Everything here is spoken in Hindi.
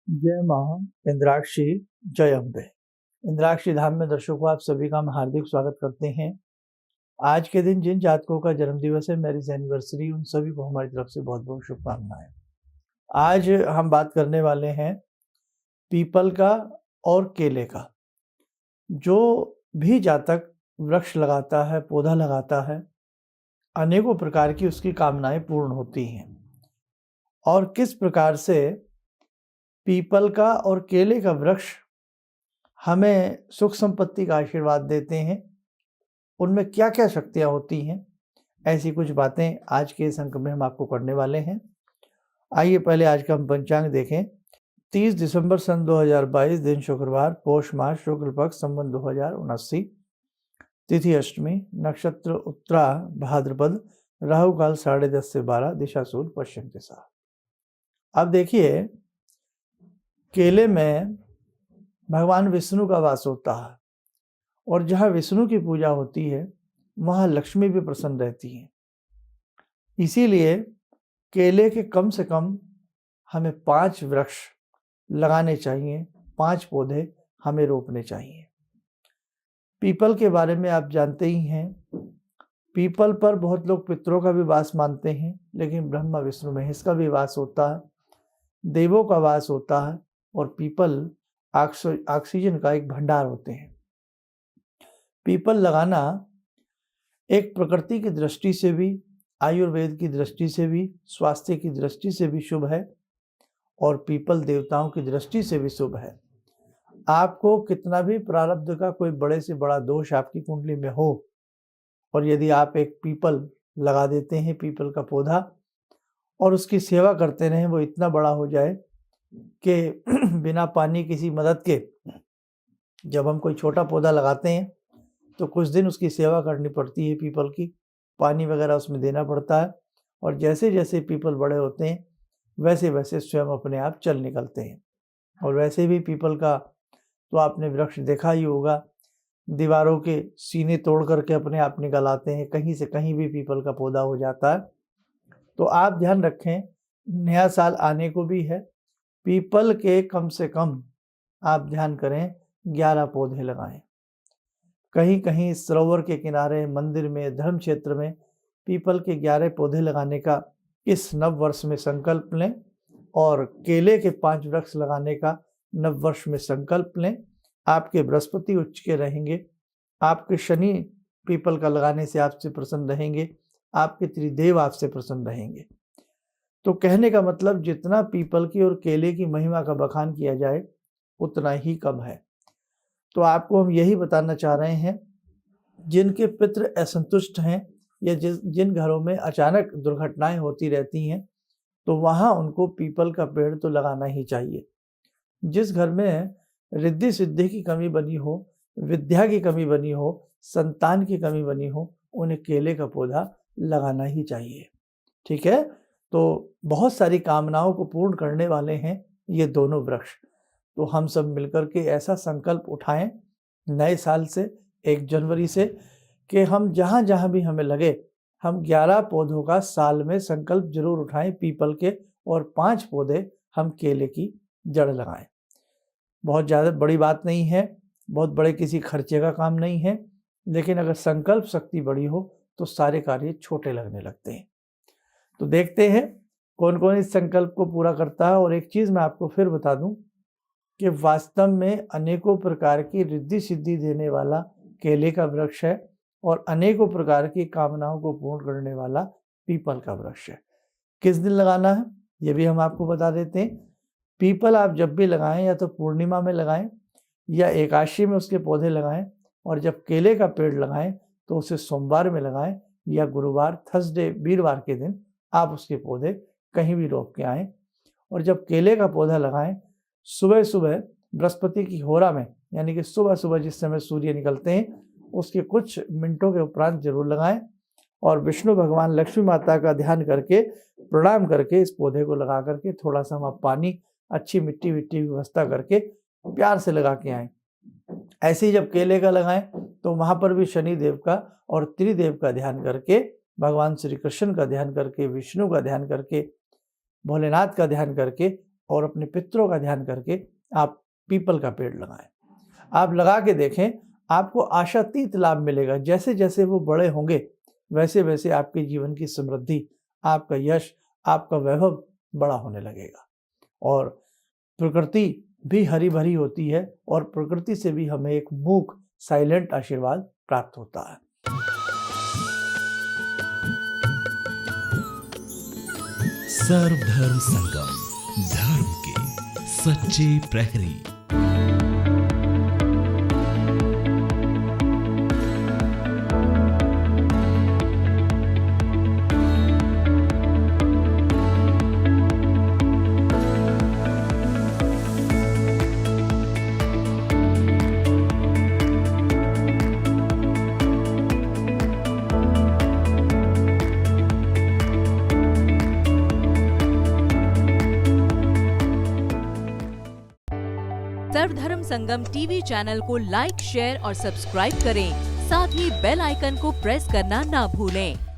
जय मां इंद्राक्षी, जय अम्बे। इंद्राक्षी धाम में दर्शकों आप सभी का हम हार्दिक स्वागत करते हैं। आज के दिन जिन जातकों का जन्म दिवस है, मैरिज एनिवर्सरी, उन सभी को हमारी तरफ से बहुत बहुत शुभकामनाएं। आज हम बात करने वाले हैं पीपल का और केले का। जो भी जातक वृक्ष लगाता है, पौधा लगाता है, अनेकों प्रकार की उसकी कामनाएं पूर्ण होती हैं। और किस प्रकार से पीपल का और केले का वृक्ष हमें सुख संपत्ति का आशीर्वाद देते हैं, उनमें क्या क्या शक्तियां होती हैं, ऐसी कुछ बातें आज के इस अंक में हम आपको करने वाले हैं। आइए पहले आज का हम पंचांग देखें। 30 दिसंबर सन 2022, दिन शुक्रवार, पौष मास, शुक्ल पक्ष, संवत 2079, तिथि अष्टमी, नक्षत्र उत्तरा भाद्रपद, राहु काल 10:30 से 12, दिशा सूर्य पश्चिम दिशा। अब देखिए, केले में भगवान विष्णु का वास होता है और जहाँ विष्णु की पूजा होती है वहाँ लक्ष्मी भी प्रसन्न रहती है। इसीलिए केले के कम से कम हमें 5 वृक्ष लगाने चाहिए, 5 पौधे हमें रोपने चाहिए। पीपल के बारे में आप जानते ही हैं, पीपल पर बहुत लोग पितरों का भी वास मानते हैं, लेकिन ब्रह्मा विष्णु महेश का भी वास होता है, देवों का वास होता है और पीपल ऑक्सीजन का एक भंडार होते हैं। पीपल लगाना एक प्रकृति की दृष्टि से भी, आयुर्वेद की दृष्टि से भी, स्वास्थ्य की दृष्टि से भी शुभ है और पीपल देवताओं की दृष्टि से भी शुभ है। आपको कितना भी प्रारब्ध का कोई बड़े से बड़ा दोष आपकी कुंडली में हो और यदि आप एक पीपल लगा देते हैं, पीपल का पौधा, और उसकी सेवा करते रहें, वो इतना बड़ा हो जाए कि बिना पानी किसी मदद के, जब हम कोई छोटा पौधा लगाते हैं तो कुछ दिन उसकी सेवा करनी पड़ती है, पीपल की पानी वगैरह उसमें देना पड़ता है, और जैसे जैसे पीपल बड़े होते हैं वैसे वैसे स्वयं अपने आप चल निकलते हैं। और वैसे भी पीपल का तो आपने वृक्ष देखा ही होगा, दीवारों के सीने तोड़ करके अपने आप निकल आते हैं, कहीं से कहीं भी पीपल का पौधा हो जाता है। तो आप ध्यान रखें, नया साल आने को भी है, पीपल के कम से कम आप ध्यान करें 11 पौधे लगाएं। कहीं कहीं सरोवर के किनारे, मंदिर में, धर्म क्षेत्र में पीपल के 11 पौधे लगाने का इस नव वर्ष में संकल्प लें और केले के 5 वृक्ष लगाने का नव वर्ष में संकल्प लें। आपके बृहस्पति उच्च के रहेंगे, आपके शनि पीपल का लगाने से आपसे प्रसन्न रहेंगे, आपके त्रिदेव आपसे प्रसन्न रहेंगे। तो कहने का मतलब, जितना पीपल की और केले की महिमा का बखान किया जाए उतना ही कम है। तो आपको हम यही बताना चाह रहे हैं, जिनके पितृ असंतुष्ट हैं या जिन घरों में अचानक दुर्घटनाएं होती रहती हैं, तो वहाँ उनको पीपल का पेड़ तो लगाना ही चाहिए। जिस घर में रिद्धि सिद्धि की कमी बनी हो, विद्या की कमी बनी हो, संतान की कमी बनी हो, उन्हें केले का पौधा लगाना ही चाहिए। ठीक है, तो बहुत सारी कामनाओं को पूर्ण करने वाले हैं ये दोनों वृक्ष। तो हम सब मिलकर के ऐसा संकल्प उठाएं नए साल से, 1 जनवरी से, कि हम जहाँ जहाँ भी हमें लगे, हम 11 पौधों का साल में संकल्प जरूर उठाएं पीपल के, और 5 पौधे हम केले की जड़ लगाएं। बहुत ज़्यादा बड़ी बात नहीं है, बहुत बड़े किसी खर्चे का काम नहीं है, लेकिन अगर संकल्प शक्ति बड़ी हो तो सारे कार्य छोटे लगने लगते हैं। तो देखते हैं कौन कौन इस संकल्प को पूरा करता है। और एक चीज़ मैं आपको फिर बता दूं कि वास्तव में अनेकों प्रकार की रिद्धि सिद्धि देने वाला केले का वृक्ष है और अनेकों प्रकार की कामनाओं को पूर्ण करने वाला पीपल का वृक्ष है। किस दिन लगाना है ये भी हम आपको बता देते हैं। पीपल आप जब भी लगाएं, या तो पूर्णिमा में लगाएं या एकादशी में उसके पौधे लगाएं, और जब केले का पेड़ लगाएं तो उसे सोमवार में लगाएं या गुरुवार, थर्सडे, वीरवार के दिन आप उसके पौधे कहीं भी रोप के आएँ। और जब केले का पौधा लगाएं, सुबह सुबह बृहस्पति की होरा में, यानी कि सुबह सुबह जिस समय सूर्य निकलते हैं उसके कुछ मिनटों के उपरांत जरूर लगाएं, और विष्णु भगवान, लक्ष्मी माता का ध्यान करके, प्रणाम करके इस पौधे को लगा करके थोड़ा सा हम पानी, अच्छी मिट्टी की व्यवस्था करके प्यार से लगा के आएँ। ऐसे ही जब केले का लगाएं तो वहाँ पर भी शनि देव का और त्रिदेव का ध्यान करके, भगवान श्री कृष्ण का ध्यान करके, विष्णु का ध्यान करके, भोलेनाथ का ध्यान करके और अपने पितरों का ध्यान करके आप पीपल का पेड़ लगाएं। आप लगा के देखें, आपको आशातीत लाभ मिलेगा। जैसे जैसे वो बड़े होंगे वैसे वैसे आपके जीवन की समृद्धि, आपका यश, आपका वैभव बड़ा होने लगेगा। और प्रकृति भी हरी भरी होती है और प्रकृति से भी हमें एक मूक साइलेंट आशीर्वाद प्राप्त होता है। सर्वधर्म संगम, धर्म के सच्चे प्रहरी। सर्वधर्म संगम टीवी चैनल को लाइक, शेयर और सब्सक्राइब करें। साथ ही बेल आइकन को प्रेस करना ना भूलें।